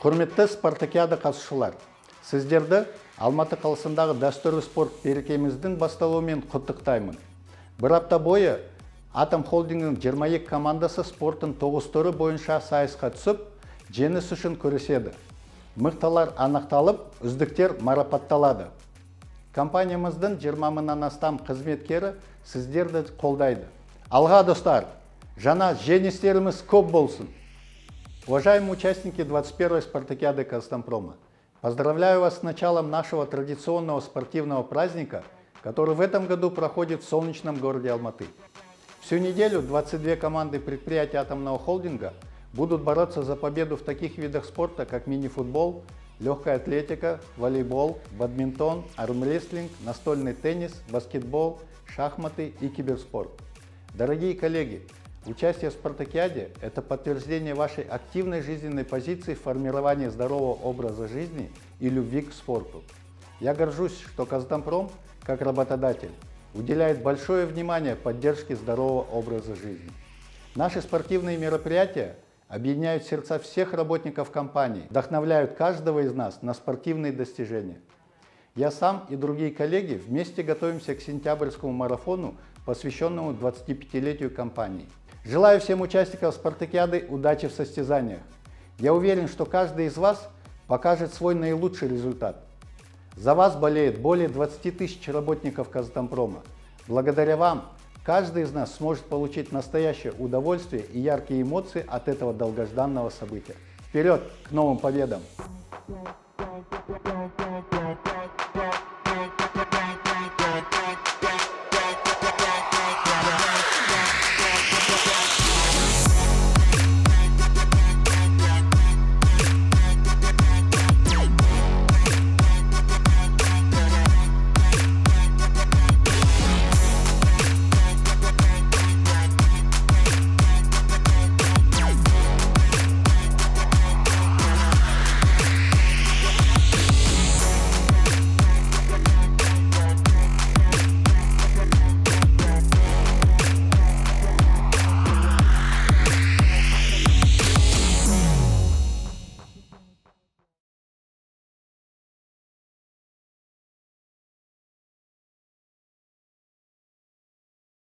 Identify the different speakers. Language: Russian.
Speaker 1: Құрметті спартакиада қатысушылар, сіздерді Алматы қаласындағы дәстүрлі спорт мерекеміздің басталуымен құттықтаймын. Бір апта бойы Атом холдингінің 22 командасы спорттың 9 түрі бойынша сайысқа түсіп, жеңіс үшін күреседі. Мықтылар анықталып, үздіктер марапатталады. Компаниямыздың 20 мыңнан астам қызметкері сіздерді қолдайды. Алға достар, жаңа жеңістеріміз көп болсын. Уважаемые участники 21-й спартакиады Казатомпрома, поздравляю вас с началом нашего традиционного спортивного праздника, который в этом году проходит в солнечном городе Алматы. Всю неделю 22 команды предприятия атомного холдинга будут бороться за победу в таких видах спорта, как мини-футбол, легкая атлетика, волейбол, бадминтон, армрестлинг, настольный теннис, баскетбол, шахматы и киберспорт. Дорогие коллеги, участие в спартакиаде – это подтверждение вашей активной жизненной позиции в формировании здорового образа жизни и любви к спорту. Я горжусь, что Казатомпром, как работодатель, уделяет большое внимание поддержке здорового образа жизни. Наши спортивные мероприятия объединяют сердца всех работников компании, вдохновляют каждого из нас на спортивные достижения. Я сам и другие коллеги вместе готовимся к сентябрьскому марафону, посвященному 25-летию компании. Желаю всем участникам спартакиады удачи в состязаниях. Я уверен, что каждый из вас покажет свой наилучший результат. За вас болеет более 20 тысяч работников Казатомпрома. Благодаря вам каждый из нас сможет получить настоящее удовольствие и яркие эмоции от этого долгожданного события. Вперед к новым победам!